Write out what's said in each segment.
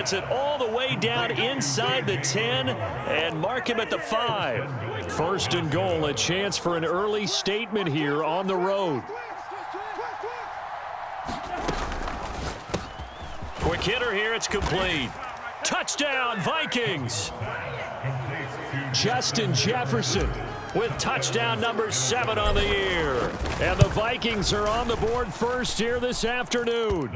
gets it all the way down inside the 10 and mark him at the 5. First and goal, a chance for an early statement here on the road. Quick hitter here, it's complete. Touchdown, Vikings. Justin Jefferson with touchdown number 7 on the year. And the Vikings are on the board first here this afternoon.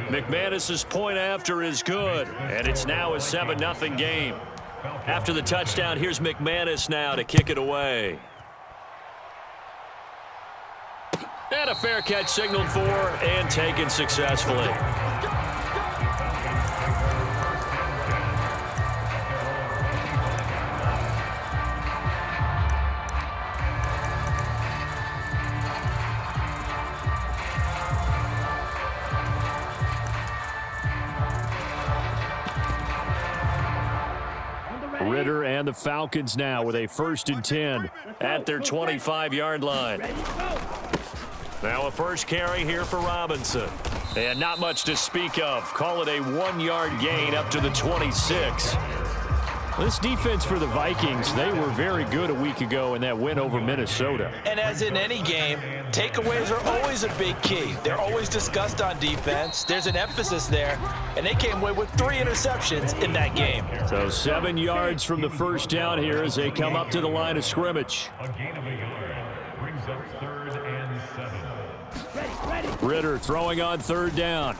McManus's point after is good, and it's now a 7-0 game. After the touchdown, here's McManus now to kick it away. And a fair catch signaled for and taken successfully. Ritter and the Falcons now with a 1st and 10 at their 25-yard line. Now a first carry here for Robinson. And not much to speak of. Call it a 1-yard gain up to the 26. This defense for the Vikings, they were very good a week ago in that win over Minnesota. And as in any game, takeaways are always a big key. They're always discussed on defense. There's an emphasis there, and they came away with 3 interceptions in that game. So 7 yards from the first down here as they come up to the line of scrimmage. A gain of a yard brings up 3rd and 7. Ritter throwing on 3rd down.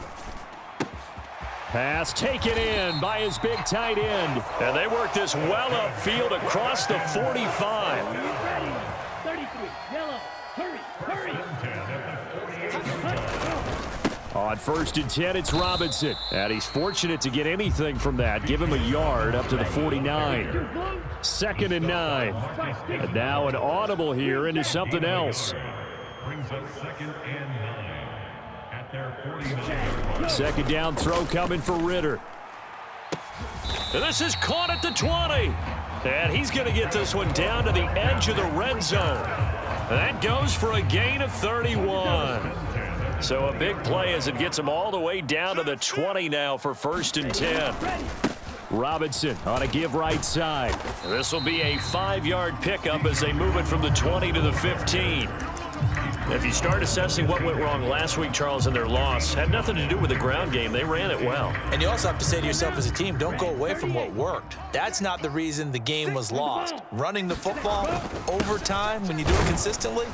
Pass taken in by his big tight end. And they work this well upfield across the 45. 33, yellow, hurry. On 1st and 10, it's Robinson. And he's fortunate to get anything from that. Give him a yard up to the 49. 2nd and 9. And now an audible here into something else. Brings up 2nd and 9. Their 49. 2nd down throw coming for Ritter. And this is caught at the 20. And he's going to get this one down to the edge of the red zone. That goes for a gain of 31. So a big play as it gets him all the way down to the 20 now for 1st and 10. Robinson on a give right side. This will be a 5-yard pickup as they move it from the 20 to the 15. If you start assessing what went wrong last week, Charles, in their loss, had nothing to do with the ground game. They ran it well. And you also have to say to yourself as a team, don't go away from what worked. That's not the reason the game was lost. Running the football over time, when you do it consistently,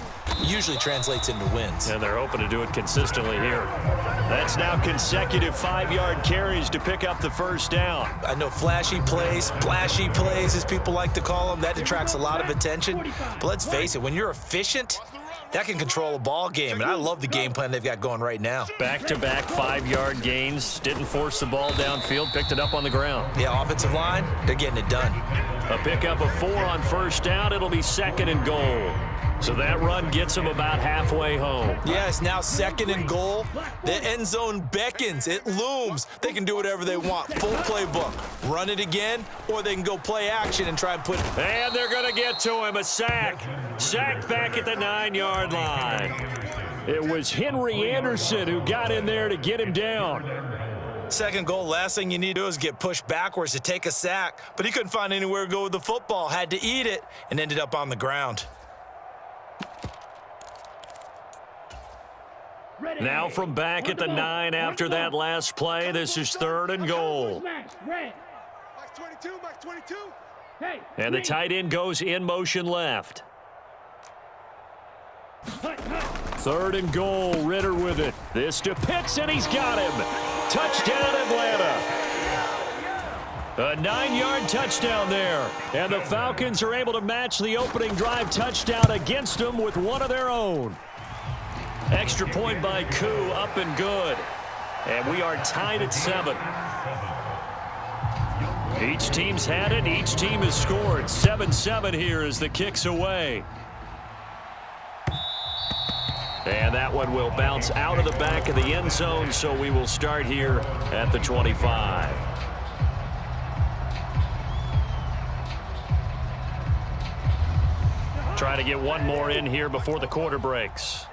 usually translates into wins. And they're hoping to do it consistently here. That's now consecutive 5-yard carries to pick up the 1st down. I know flashy plays, splashy plays, as people like to call them, that detracts a lot of attention. But let's face it, when you're efficient, that can control a ball game, and I love the game plan they've got going right now. Back-to-back 5-yard gains. Didn't force the ball downfield. Picked it up on the ground. Yeah, offensive line, they're getting it done. A pickup of 4 on 1st down. It'll be 2nd and goal. So that run gets them about halfway home. Yeah, it's now 2nd and goal. The end zone beckons. It looms. They can do whatever they want. Full playbook. Run it again, or they can go play action and try and put... And they're going to get to him. A sack. Sacked back at the 9-yard line. It was Henry Anderson who got in there to get him down. 2nd goal, last thing you need to do is get pushed backwards to take a sack. But he couldn't find anywhere to go with the football. Had to eat it and ended up on the ground. Now from back at the 9 after that last play, this is 3rd and goal. And the tight end goes in motion left. 3rd and goal, Ritter with it. This to Pitts, and he's got him. Touchdown, Atlanta. A 9-yard touchdown there. And the Falcons are able to match the opening drive touchdown against them with one of their own. Extra point by Koo, up and good. And we are tied at 7. Each team's had it. Each team has scored. 7-7 here as the kick's away. And that one will bounce out of the back of the end zone, so we will start here at the 25. Trying to get one more in here before the quarter breaks.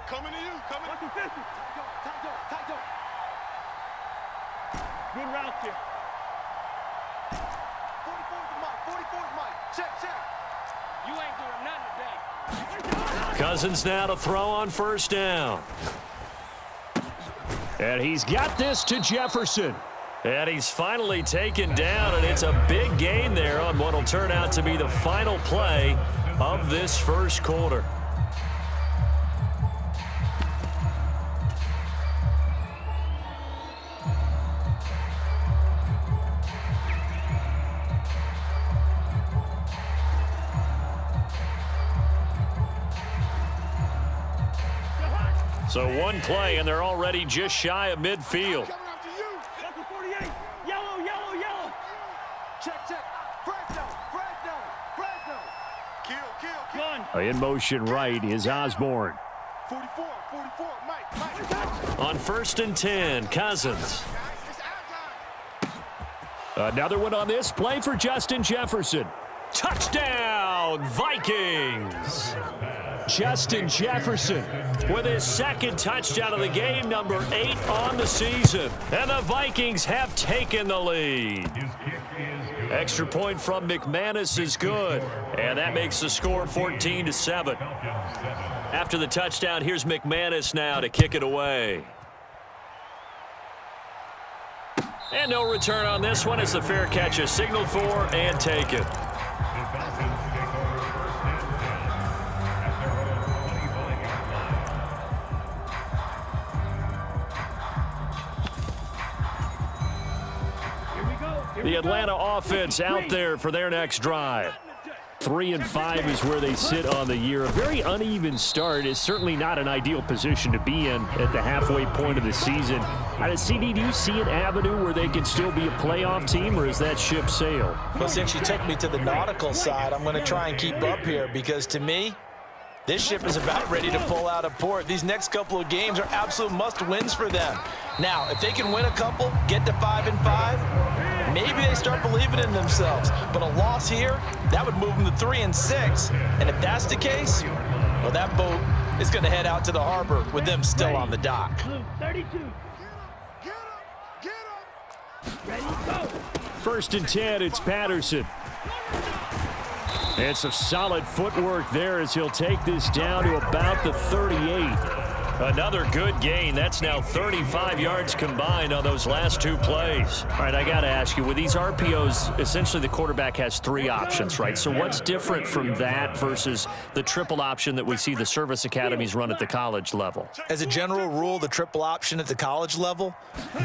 Good route here. 44's Mike. Check. You ain't doing nothing today. Cousins now to throw on first down. And he's got this to Jefferson. And he's finally taken down, and it's a big gain there on what will turn out to be the final play of this first quarter. So one play, and they're already just shy of midfield. Number 48. Yellow. Check. Fresno. Kill. Gun. In motion right is Osborne. 44, Mike. On 1st and 10, Cousins. It's our time. Another one on this play for Justin Jefferson. Touchdown, Vikings! Justin Jefferson with his second touchdown of the game, number 8 on the season. And the Vikings have taken the lead. Extra point from McManus is good, and that makes the score 14-7. After the touchdown, here's McManus now to kick it away. And no return on this one as the fair catch is signaled for and taken. The Atlanta offense out there for their next drive. 3-5 is where they sit on the year. A very uneven start is certainly not an ideal position to be in at the halfway point of the season. CD, do you see an avenue where they can still be a playoff team, or is that ship sailed? Well, since you took me to the nautical side, I'm going to try and keep up here because to me, this ship is about ready to pull out of port. These next couple of games are absolute must-wins for them. Now, if they can win a couple, get to 5-5, maybe they start believing in themselves. But a loss here, that would move them to 3-6. And if that's the case, well, that boat is going to head out to the harbor with them still on the dock. Blue 32. Get up. Ready, go. 1st and 10, it's Patterson. And some solid footwork there as he'll take this down to about the 38. Another good gain. That's now 35 yards combined on those last two plays. All right, I got to ask you, with these RPOs, essentially the quarterback has 3 options, right? So what's different from that versus the triple option that we see the service academies run at the college level? As a general rule, the triple option at the college level,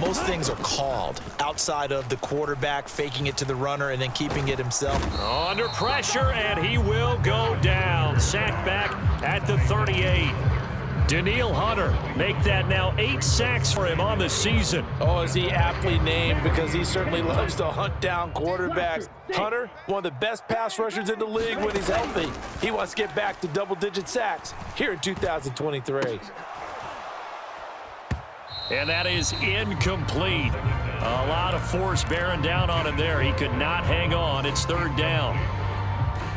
most things are called outside of the quarterback faking it to the runner and then keeping it himself. Under pressure, and he will go down. Sacked back at the 38. Daniil Hunter make that now 8 sacks for him on the season. Oh, is he aptly named because he certainly loves to hunt down quarterbacks. Hunter, one of the best pass rushers in the league when he's healthy. He wants to get back to double-digit sacks here in 2023. And that is incomplete. A lot of force bearing down on him there. He could not hang on. It's 3rd down.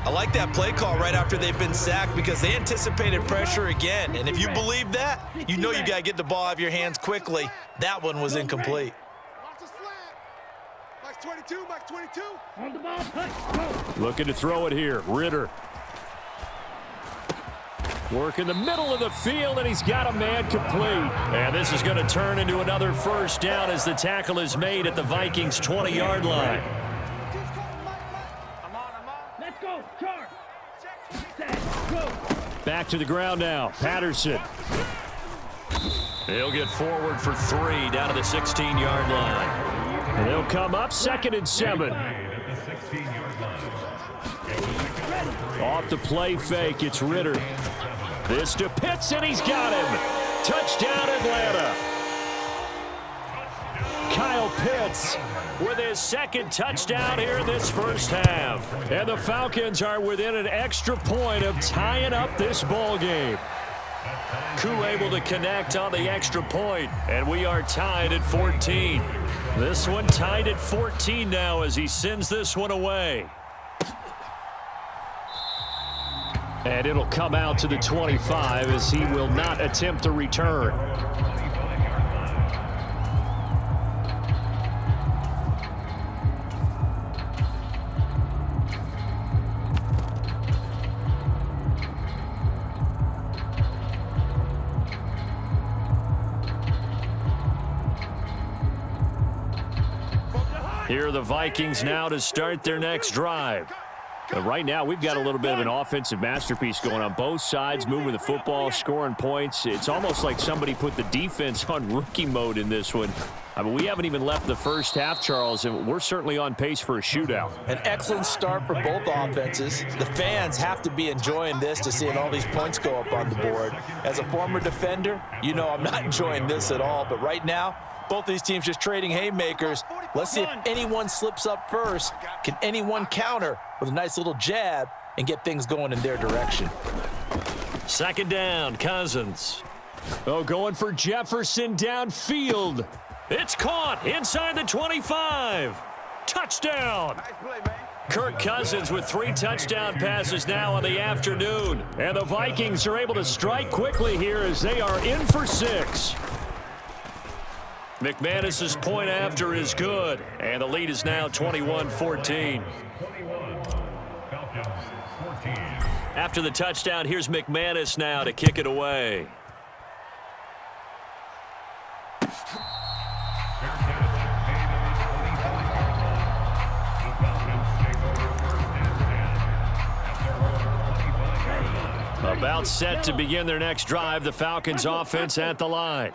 I like that play call right after they've been sacked because they anticipated pressure again. And if you believe that, you know you got to get the ball out of your hands quickly. That one was incomplete. Watch the slant. Mike's 22. On the ball, touch, go. Looking to throw it here. Ritter. Work in the middle of the field, and he's got a man complete. And this is going to turn into another 1st down as the tackle is made at the Vikings' 20-yard line. Let's go, charge. Set, go. Back to the ground now. Patterson. He'll get forward for 3 down to the 16-yard line. And they'll come up 2nd and 7. Off the play fake, it's Ritter. This to Pitts, and he's got him. Touchdown, Atlanta. Kyle Pitts with his 2nd touchdown here in this first half. And the Falcons are within an extra point of tying up this ball game. Koo able to connect on the extra point, and we are tied at 14. This one tied at 14 now as he sends this one away. And it'll come out to the 25 as he will not attempt a return. Here are the Vikings now to start their next drive. But right now, we've got a little bit of an offensive masterpiece going on both sides, moving the football, scoring points. It's almost like somebody put the defense on rookie mode in this one. I mean, we haven't even left the first half, Charles, and we're certainly on pace for a shootout. An excellent start for both offenses. The fans have to be enjoying this to seeing all these points go up on the board. As a former defender, you know I'm not enjoying this at all. But right now, both these teams just trading haymakers. Let's see if anyone slips up first. Can anyone counter with a nice little jab and get things going in their direction? Second down, Cousins. Oh, going for Jefferson downfield. It's caught inside the 25. Touchdown. Kirk Cousins with 3 touchdown passes now on the afternoon. And the Vikings are able to strike quickly here as they are in for 6. McManus's point after is good, and the lead is now 21-14. After the touchdown, here's McManus now to kick it away. About set to begin their next drive, the Falcons offense at the line.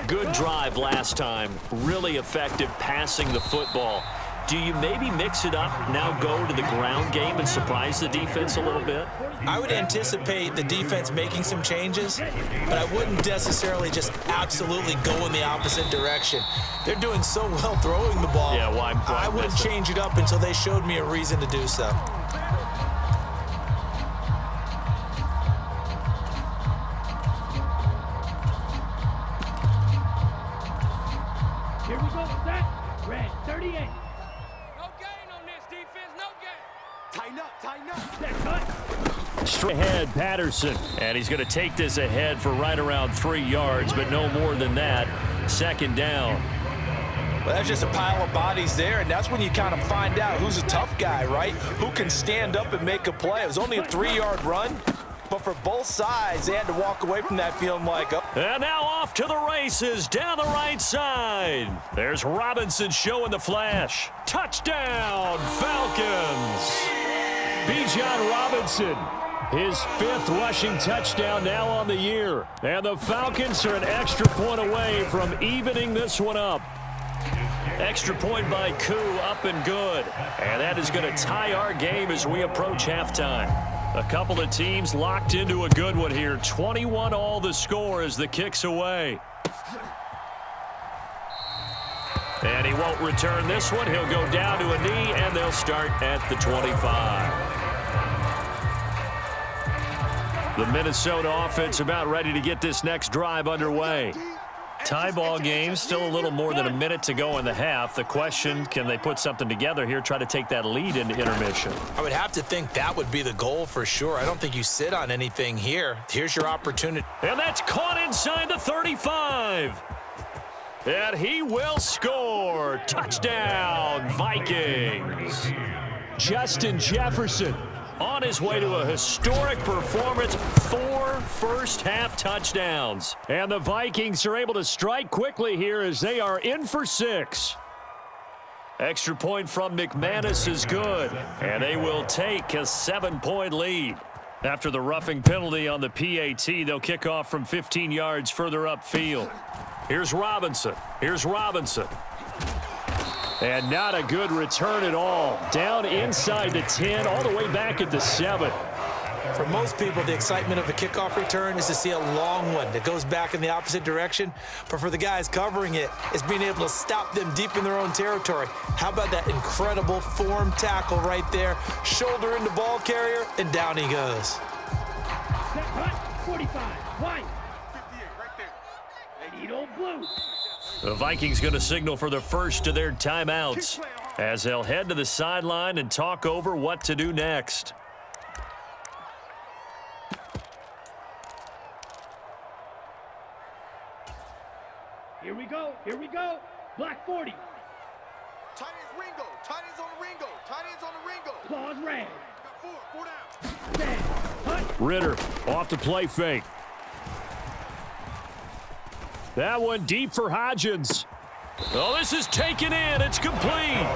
Good drive last time, really effective passing the football. Do you maybe mix it up, now go to the ground game and surprise the defense a little bit? I would anticipate the defense making some changes, but I wouldn't necessarily just absolutely go in the opposite direction. They're doing so well throwing the ball. Yeah, why I wouldn't change it up until they showed me a reason to do so. Here we go, set. Red 38. No gain on this defense, no gain. Tighten up, tighten up. Set cut. Straight ahead, Patterson. And he's going to take this ahead for right around 3 yards, but no more than that. Second down. Well, that's just a pile of bodies there, and that's when you kind of find out who's a tough guy, right? Who can stand up and make a play. It was only a 3-yard run, but for both sides, they had to walk away from that feeling like, oh. And now off to the races down the right side. There's Robinson showing the flash. Touchdown, Falcons. Bijan Robinson, his 5th rushing touchdown now on the year. And the Falcons are an extra point away from evening this one up. Extra point by Koo, up and good. And that is going to tie our game as we approach halftime. A couple of teams locked into a good one here. 21 all the score as the kick's away. And he won't return this one. He'll go down to a knee, and they'll start at the 25. The Minnesota offense about ready to get this next drive underway. Tie ball game, still a little more than a minute to go in the half. The question, can they put something together here, try to take that lead into intermission? I would have to think that would be the goal for sure. I don't think you sit on anything here. Here's your opportunity. And that's caught inside the 35. And he will score. Touchdown, Vikings. Justin Jefferson on his way to a historic performance, 4 first-half touchdowns. And the Vikings are able to strike quickly here as they are in for 6. Extra point from McManus is good, and they will take a 7-point lead. After the roughing penalty on the PAT, they'll kick off from 15 yards further upfield. Here's Robinson. Here's Robinson. And not a good return at all. Down inside the 10, all the way back at the 7. For most people, the excitement of a kickoff return is to see a long one that goes back in the opposite direction. But for the guys covering it, it's being able to stop them deep in their own territory. How about that incredible form tackle right there? Shoulder into ball carrier, and down he goes. Set cut. 45. Wide. 58, right there. They need old blue. The Vikings going to signal for the first of their timeouts as they'll head to the sideline and talk over what to do next. Here we go. Here we go. Black 40. Tight ends Ringo. Tight ends on the Ringo. Tight ends on the Ringo. Claws red. Got 4 down. Set. Cut. Ritter off the play fake. That one deep for Hodgins. Oh, this is taken in. It's complete.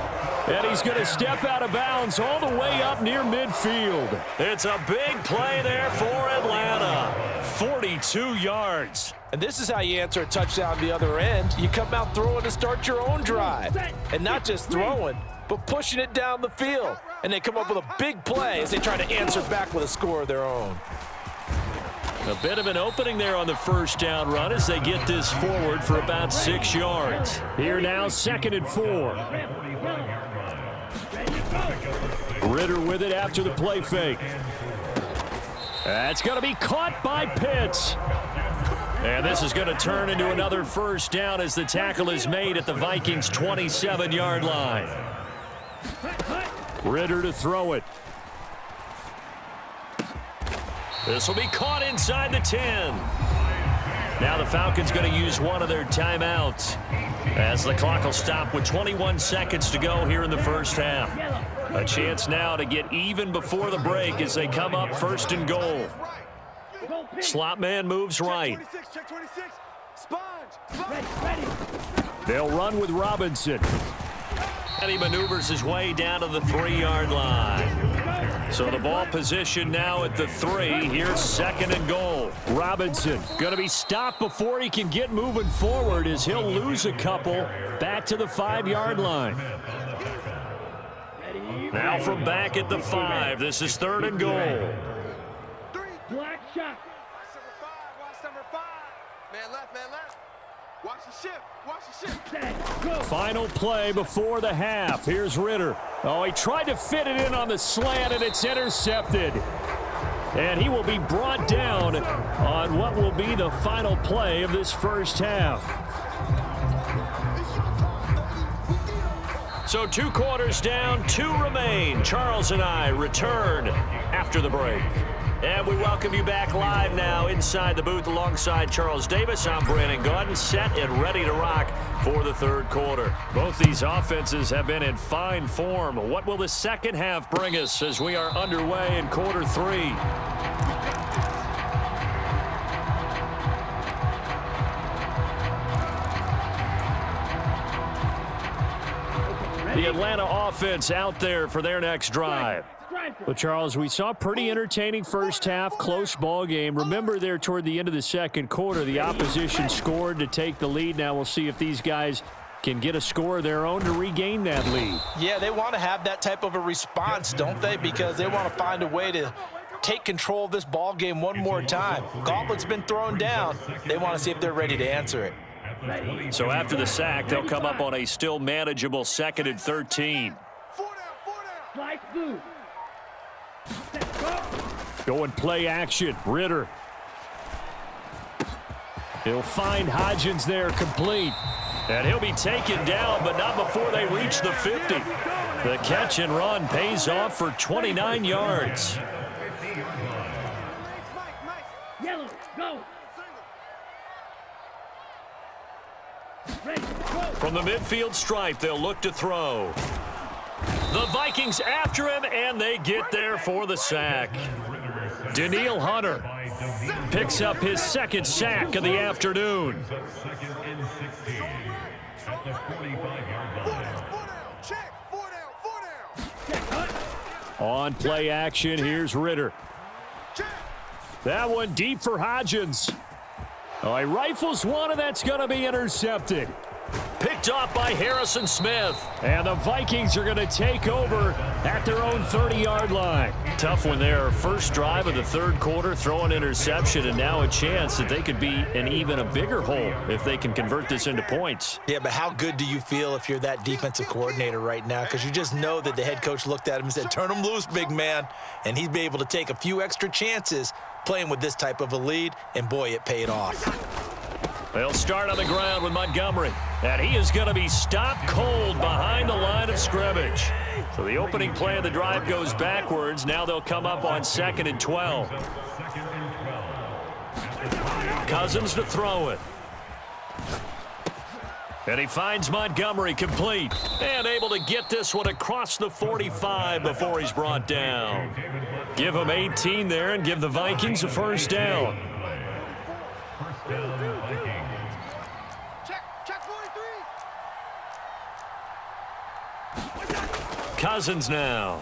going to step out of bounds all the way up near midfield. It's a big play there for Atlanta. 42 yards. And this is how you answer a touchdown the other end. You come out throwing to start your own drive. And not just throwing, but pushing it down the field. And they come up with a big play as they try to answer back with a score of their own. A bit of an opening there on the first down run as they get this forward for about 6 yards. Here now, 2nd and 4. Ritter with it after the play fake. That's going to be caught by Pitts. And this is going to turn into another first down as the tackle is made at the Vikings' 27-yard line. Ritter to throw it. This will be caught inside the 10. Now the Falcons going to use one of their timeouts as the clock will stop with 21 seconds to go here in the first half. A chance now to get even before the break as they come up 1st and goal. Slot man moves right. They'll run with Robinson. And he maneuvers his way down to the 3-yard line. So the ball position now at the 3. Here's 2nd and goal. Robinson going to be stopped before he can get moving forward as he'll lose a couple back to the 5-yard line. Now from back at the 5. This is 3rd and goal. Black shot. Watch number 5. Man left, man left. Watch the shift. Watch the shift. Final play before the half. Here's Ritter. Oh, he tried to fit it in on the slant, and it's intercepted. And he will be brought down on what will be the final play of this first half. So 2 quarters down, 2 remain. Charles and I return after the break. And we welcome you back live now inside the booth alongside Charles Davis. I'm Brandon Gaudin, set and ready to rock for the 3rd quarter. Both these offenses have been in fine form. What will the second half bring us as we are underway in quarter 3? The Atlanta offense out there for their next drive. Well, Charles, we saw a pretty entertaining first half, close ball game. Remember there toward the end of the 2nd quarter, the opposition scored to take the lead. Now we'll see if these guys can get a score of their own to regain that lead. Yeah, they want to have that type of a response, don't they? Because they want to find a way to take control of this ball game one more time. Gauntlet's been thrown down. They want to see if they're ready to answer it. So after the sack, they'll come up on a still manageable 2nd and 13. Going play action. Ritter. He'll find Hodgins there complete. And he'll be taken down, but not before they reach the 50. The catch and run pays off for 29 yards. Yellow, go. From the midfield stripe, they'll look to throw. The Vikings after him, and they get there for the sack. Danielle Hunter picks up his 2nd sack of the afternoon. On play action, here's Ritter. That one deep for Hodgins. Oh, he rifles one, and that's going to be intercepted. Picked off by Harrison Smith. And the Vikings are going to take over at their own 30-yard line. Tough one there. First drive of the 3rd quarter, throw an interception, and now a chance that they could be in even a bigger hole if they can convert this into points. Yeah, but how good do you feel if you're that defensive coordinator right now? Because you just know that the head coach looked at him and said, turn him loose, big man. And he'd be able to take a few extra chances playing with this type of a lead, and boy, it paid off. They'll start on the ground with Montgomery, and he is going to be stopped cold behind the line of scrimmage. So the opening play of the drive goes backwards. Now they'll come up on 2nd and 12. Cousins to throw it. And he finds Montgomery complete and able to get this one across the 45 before he's brought down. Give him 18 there and give the Vikings a first down. Cousins now.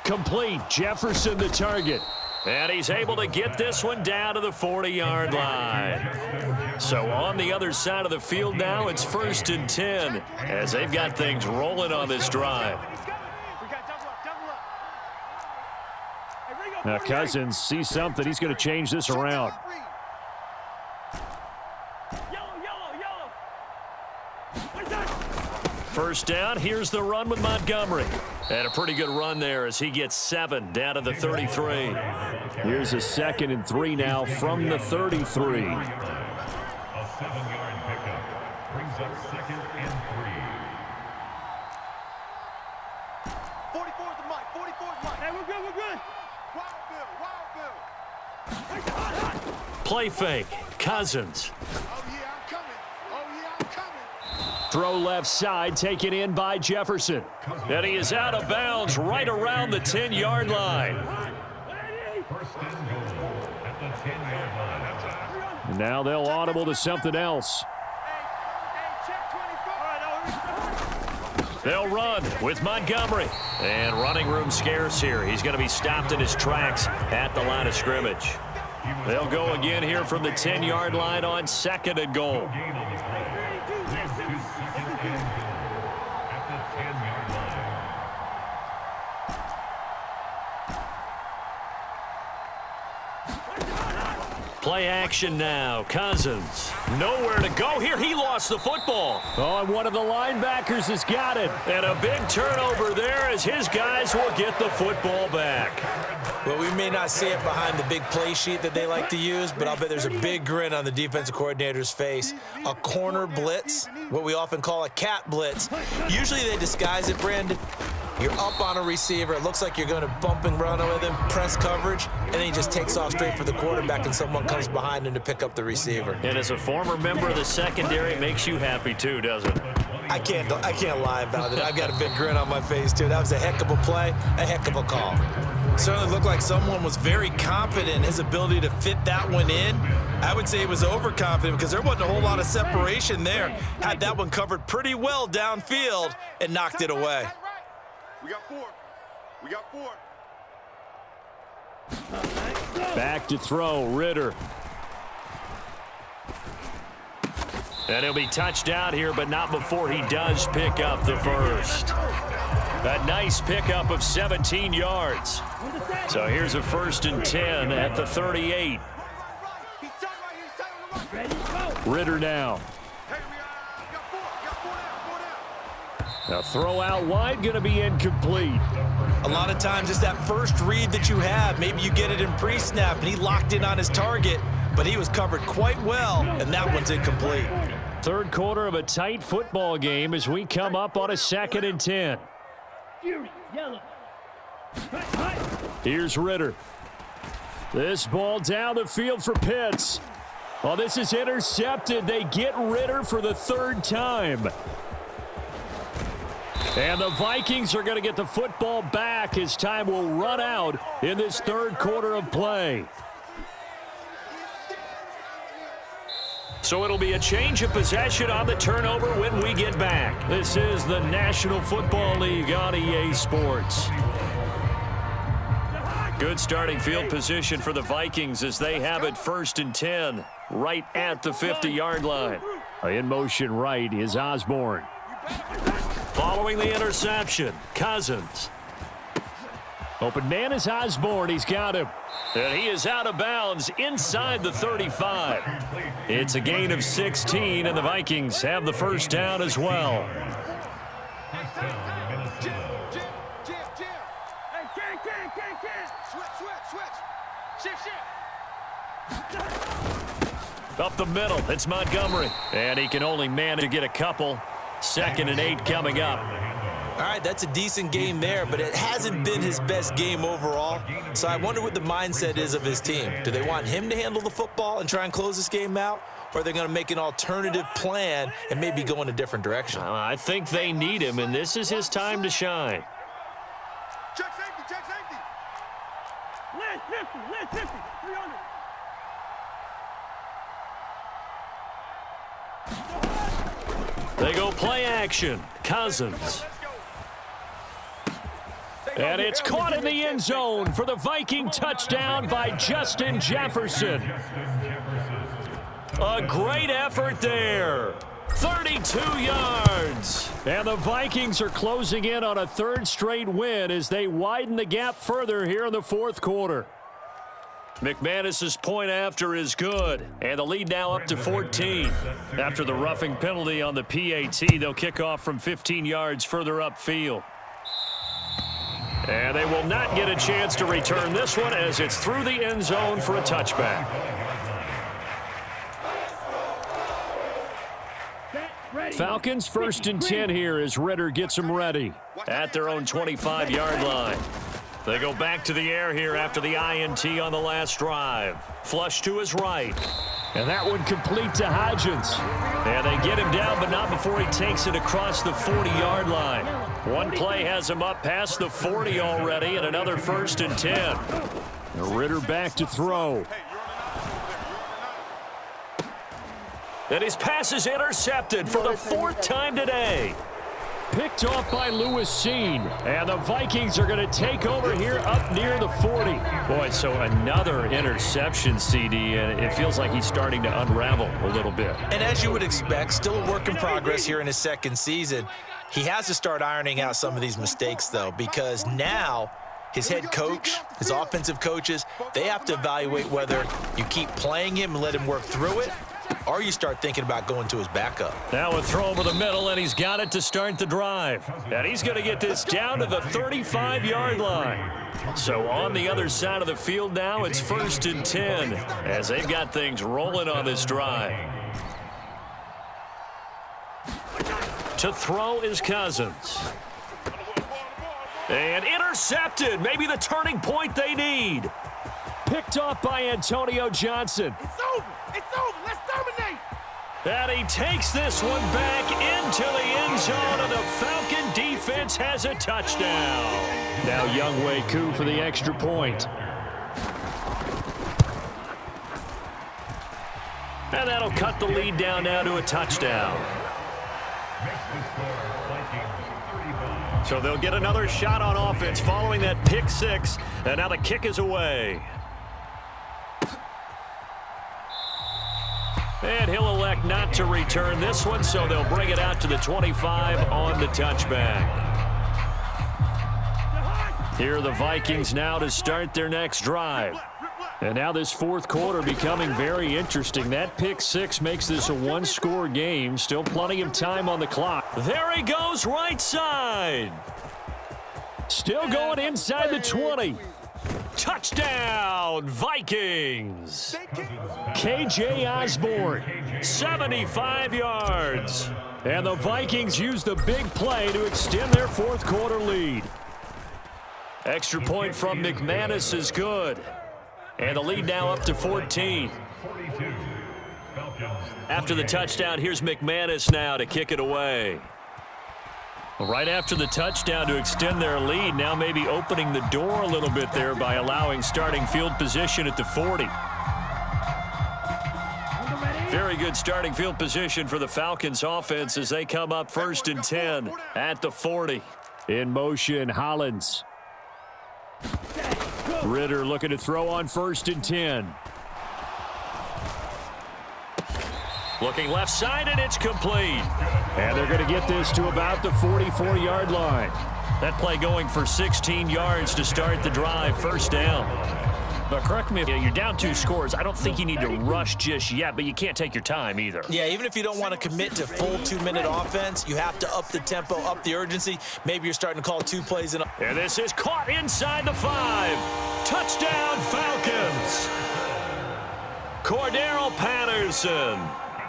Complete. Jefferson the target. And he's able to get this one down to the 40-yard line. So on the other side of the field now, it's 1st and 10 as they've got things rolling on this drive. Now Cousins sees something. He's going to change this around. First down, here's the run with Montgomery. And a pretty good run there as he gets 7 down to the 33. Here's a 2nd and 3 now from the 33. A 7-yard pickup brings up 2nd and 3. 44 is the mic. 44 is the mic. Hey, we're good, we're good. Wild Bill. Play fake. Cousins. Oh, yeah, I'm coming. Oh, yeah, I'm coming. Throw left side, taken in by Jefferson. And he is out of bounds right around the 10-yard line. First and goal at the 10-yard line. Now they'll audible to something else. Hey, check 24. They'll run with Montgomery. And running room scarce here. He's going to be stopped in his tracks at the line of scrimmage. They'll go again here from the 10-yard line on 2nd and goal. Gain on the play. Leads to 2nd and goal at the 10-yard line. Play action now. Cousins. Nowhere to go here. He lost the football. Oh, and one of the linebackers has got it. And a big turnover there as his guys will get the football back. Well, we may not see it behind the big play sheet that they like to use, but I'll bet there's a big grin on the defensive coordinator's face. A corner blitz, what we often call a cat blitz. Usually they disguise it, Brandon. You're up on a receiver. It looks like you're going to bump and run with him, press coverage, and then he just takes off straight for the quarterback, and someone comes behind him to pick up the receiver. And as a former member of the secondary, it makes you happy too, doesn't it? I can't lie about it. I've got a big grin on my face, too. That was a heck of a play, a heck of a call. Certainly looked like someone was very confident in his ability to fit that one in. I would say he was overconfident because there wasn't a whole lot of separation there. Had that one covered pretty well downfield and knocked it away. We got 4. We got 4. Back to throw, Ritter. And he'll be touched out here, but not before he does pick up the first. A nice pickup of 17 yards. So here's a 1st and 10 at the 38. Ritter now. Now throw out wide, going to be incomplete. A lot of times it's that first read that you have. Maybe you get it in pre-snap, and he locked in on his target, but he was covered quite well, and that one's incomplete. Third quarter of a tight football game as we come up on a 2nd and 10. Here's Ritter. This ball down the field for Pitts. Well, this is intercepted. They get Ritter for the 3rd time. And the Vikings are going to get the football back as time will run out in this 3rd quarter of play. So it'll be a change of possession on the turnover when we get back. This is the National Football League on EA Sports. Good starting field position for the Vikings as they have it 1st and 10 right at the 50-yard line. In motion right is Osborne. Following the interception, Cousins. Open man is Osborne. He's got him. And he is out of bounds inside the 35. It's a gain of 16, and the Vikings have the first down as well. Up the middle, it's Montgomery. And he can only manage to get a couple. 2nd and 8 coming up. All right, that's a decent game there, but it hasn't been his best game overall. So I wonder what the mindset is of his team. Do they want him to handle the football and try and close this game out? Or are they going to make an alternative plan and maybe go in a different direction? I think they need him, and this is his time to shine. Check safety, check safety. Last 50, 300. They go play action. Cousins. And it's caught in the end zone for the Viking touchdown by Justin Jefferson. A great effort there. 32 yards. And the Vikings are closing in on a third straight win as they widen the gap further here in the fourth quarter. McManus's point after is good, and the lead now up to 14. After the roughing penalty on the PAT, they'll kick off from 15 yards further upfield. And they will not get a chance to return this one as it's through the end zone for a touchback. Falcons 1st and 10 here as Ritter gets them ready at their own 25-yard line. They go back to the air here after the INT on the last drive. Flush to his right. And that one complete to Hodgins. And they get him down, but not before he takes it across the 40-yard line. One play has him up past the 40 already, and another 1st and 10. Ritter back to throw. And his pass is intercepted for the 4th time today. Picked off by Lewis Seen. And the Vikings are going to take over here up near the 40. Boy, so another interception, CD, and it feels like he's starting to unravel a little bit. And as you would expect, still a work in progress here in his second season. He has to start ironing out some of these mistakes, though, because now his head coach, his offensive coaches, they have to evaluate whether you keep playing him and let him work through it, or you start thinking about going to his backup. Now a throw over the middle, and he's got it to start the drive. And he's going to get this down to the 35-yard line. So on the other side of the field now, it's 1st and 10 as they've got things rolling on this drive. To throw is Cousins. And intercepted. Maybe the turning point they need. Picked off by Antonio Johnson. It's over. It's over. Let's dominate. And he takes this one back into the end zone, and the Falcon defense has a touchdown. Now Younghoe Koo for the extra point. And that'll cut the lead down now to a touchdown. So they'll get another shot on offense following that pick six, and now the kick is away. And he'll elect not to return this one, so they'll bring it out to the 25 on the touchback. Here are the Vikings now to start their next drive. And now this fourth quarter becoming very interesting. That pick six makes this a one-score game. Still plenty of time on the clock. There he goes, right side. Still going inside the 20. Touchdown, Vikings. KJ Osborne, 75 yards. And the Vikings use the big play to extend their fourth quarter lead. Extra point from McManus is good. And the lead now up to 14. After the touchdown, here's McManus now to kick it away. Right after the touchdown to extend their lead, now maybe opening the door a little bit there by allowing starting field position at the 40. Very good starting field position for the Falcons offense as they come up 1st and 10 at the 40. In motion, Hollins. Ritter looking to throw on 1st and 10. Looking left side, and it's complete. And they're going to get this to about the 44-yard line. That play going for 16 yards to start the drive, 1st down. But correct me if you're down 2 scores. I don't think you need to rush just yet, but you can't take your time either. Yeah, even if you don't want to commit to full 2-minute offense, you have to up the tempo, up the urgency. Maybe you're starting to call 2 plays. And this is caught inside the 5. Touchdown, Falcons. Cordero Patterson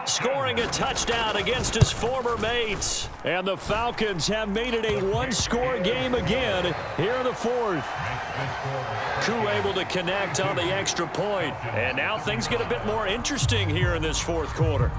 scoring a touchdown against his former mates. And the Falcons have made it a one-score game again here in the fourth. Koo able to connect on the extra point. And now things get a bit more interesting here in this fourth quarter.